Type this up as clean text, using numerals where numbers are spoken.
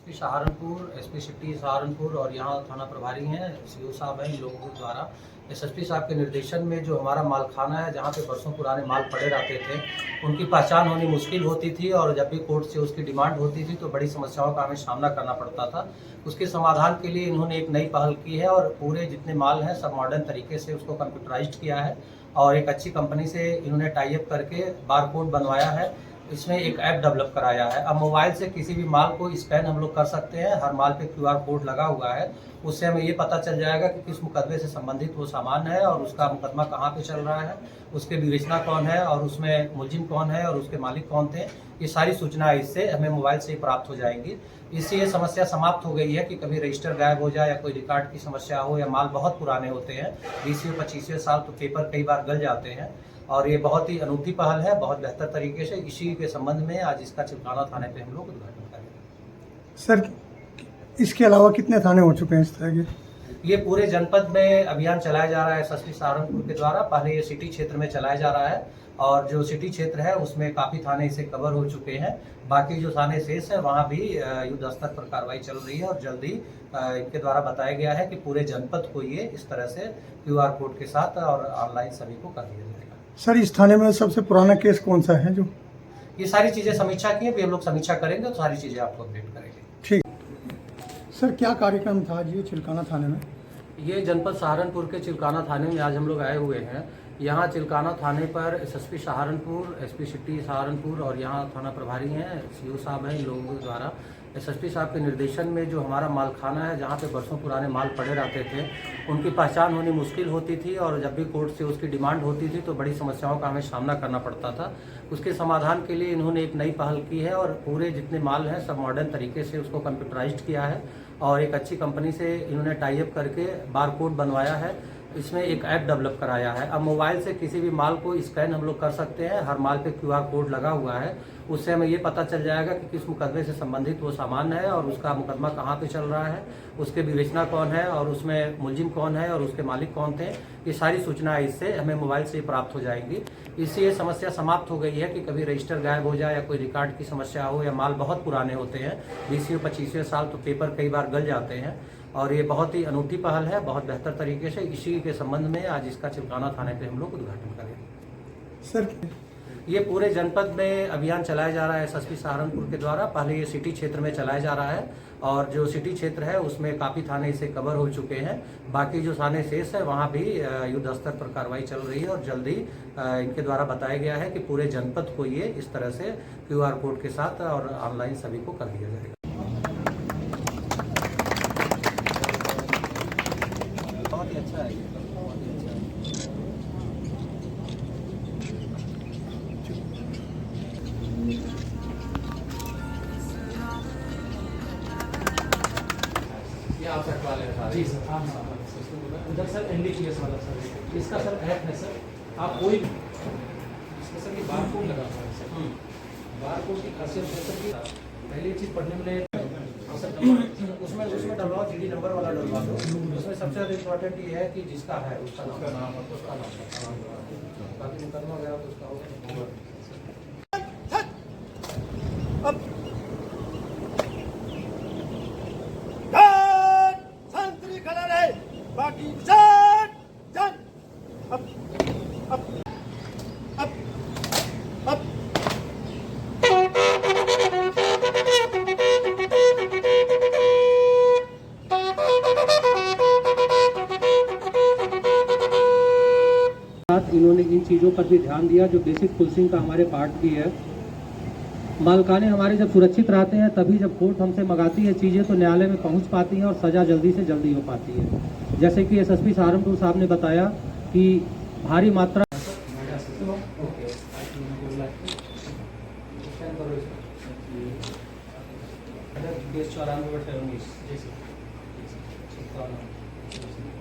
SP Saharanpur, SP city Saharanpur और यहाँ थाना प्रभारी हैं, सीओ साहब हैं, इन लोगों द्वारा एसएसपी साहब के निर्देशन में जो हमारा मालखाना है, जहाँ पे बरसों पुराने माल पड़े रहते थे, उनकी पहचान होनी मुश्किल होती थी और जब भी कोर्ट से उसकी डिमांड होती थी तो बड़ी समस्याओं का हमें सामना करना पड़ता था। उसके समाधान के लिए इन्होंने एक नई पहल की है और पूरे जितने माल हैं सब मॉडर्न तरीके से उसको कंप्यूटराइज्ड किया है और एक अच्छी कंपनी से इन्होंने टाई अप करके बारकोड बनवाया है। इसमें एक ऐप डेवलप कराया है। अब मोबाइल से किसी भी माल को स्कैन हम लोग कर सकते हैं। हर माल पे क्यूआर कोड लगा हुआ है। उससे हमें ये पता चल जाएगा कि किस मुकदमे से संबंधित वो सामान है और उसका मुकदमा कहाँ पे चल रहा है, उसके विवेचना कौन है और उसमें मुलजिम कौन है और उसके मालिक कौन थे। ये सारी सूचनाएं इससे हमें मोबाइल से ही प्राप्त हो जाएंगी। इससे ये समस्या समाप्त हो गई है कि कभी रजिस्टर गायब हो जाए या कोई रिकॉर्ड की समस्या हो या माल बहुत पुराने होते हैं, 20-25 साल, तो पेपर कई बार गल जाते हैं। और ये बहुत ही अनूठी पहल है, बहुत बेहतर तरीके से। इसी के संबंध में आज इसका चिल्काना थाने पे हम लोग उद्घाटन करेंगे। सर, इसके अलावा कितने थाने हो चुके हैं इस तरह के? ये पूरे जनपद में अभियान चलाया जा रहा है एसएसपी सहारनपुर के द्वारा। पहले ये सिटी क्षेत्र में चलाया जा रहा है और जो सिटी क्षेत्र है उसमें काफ़ी थाने इसे कवर हो चुके हैं। बाकी जो थाने शेष है वहाँ भी युद्ध स्तर पर कार्रवाई चल रही है और जल्दी इनके द्वारा बताया गया है कि पूरे जनपद को ये इस तरह से क्यूआर कोड के साथ और ऑनलाइन सभी को कर दिया जाएगा। सर, इस थाने में सबसे पुराना केस कौन सा है? जो ये सारी चीज़ें समीक्षा की है, भी हम लोग समीक्षा करेंगे तो सारी चीज़ें आपको अपडेट करेंगे। ठीक। सर, क्या कार्यक्रम था जी चिल्काना थाने में? ये जनपद सहारनपुर के चिल्काना थाने में आज हम लोग आए हुए हैं। यहाँ चिल्काना थाने पर SSP Saharanpur, SP city Saharanpur और यहाँ थाना प्रभारी हैं, सीओ साहब हैं, इन लोगों के द्वारा एसएसपी साहब के निर्देशन में जो हमारा मालखाना है, जहाँ पे बरसों पुराने माल पड़े रहते थे, उनकी पहचान होनी मुश्किल होती थी और जब भी कोर्ट से उसकी डिमांड होती थी तो बड़ी समस्याओं का हमें सामना करना पड़ता था। उसके समाधान के लिए इन्होंने एक नई पहल की है और पूरे जितने माल हैं सब मॉडर्न तरीके से उसको कंप्यूटराइज्ड किया है और एक अच्छी कंपनी से इन्होंने टाई अप करके बारकोड बनवाया है। इसमें एक ऐप डेवलप कराया है। अब मोबाइल से किसी भी माल को स्कैन हम लोग कर सकते हैं। हर माल पे क्यूआर कोड लगा हुआ है। उससे हमें ये पता चल जाएगा कि किस मुकदमे से संबंधित वो सामान है और उसका मुकदमा कहाँ पे चल रहा है, उसके विवेचना कौन है और उसमें मुलजिम कौन है और उसके मालिक कौन थे। ये सारी सूचनाएं इससे हमें मोबाइल से ही प्राप्त हो जाएंगी। इससे ये समस्या समाप्त हो गई है कि कभी रजिस्टर गायब हो जाए या कोई रिकॉर्ड की समस्या हो या माल बहुत पुराने होते हैं, 20-25 साल, तो पेपर कई बार गल जाते हैं। और ये बहुत ही अनूठी पहल है, बहुत बेहतर तरीके से। इसी के संबंध में आज इसका चिल्काना थाने पे हम लोग उद्घाटन करेंगे। सर, ये पूरे जनपद में अभियान चलाया जा रहा है एसएसपी सहारनपुर के द्वारा। पहले ये सिटी क्षेत्र में चलाया जा रहा है और जो सिटी क्षेत्र है उसमें काफ़ी थाने इसे कवर हो चुके हैं। बाकी जो थाने शेष है वहाँ भी युद्ध स्तर पर कार्रवाई चल रही है और जल्दी इनके द्वारा बताया गया है कि पूरे जनपद को ये इस तरह से क्यूआर कोड के साथ और ऑनलाइन सभी को कर दिया जाएगा। बहुत ही अच्छा है, बहुत ही अच्छा है। ये आप रखवा लें सारे। जी सर, हाँ सर, उधर सर NDPS वाला सर, इसका सर ऐप है सर। आप कोई भी इसका सर ये बारकोड लगा हुआ है सर। बारकोड की खासियत है सर कि पहली चीज़ पढ़ने में उसमें डलवाओ, जीडी नंबर वाला डलवा दो। उसमें सबसे ज़्यादा इम्पोर्टेंट ये है कि जिसका है उसका नाम और उसका नाम, बाकी मुकदमा वगैरह तो उसका होगा। बाकी इन्होंने इन चीज़ों पर भी ध्यान दिया जो बेसिक पुलिसिंग का हमारे पार्ट भी है। मालखाने हमारे जब सुरक्षित रहते हैं तभी जब कोर्ट हमसे मंगाती है चीज़ें तो न्यायालय में पहुंच पाती हैं और सज़ा जल्दी से जल्दी हो पाती है। जैसे कि एसएसपी सहारनपुर साहब ने बताया कि भारी मात्रा केस 94/19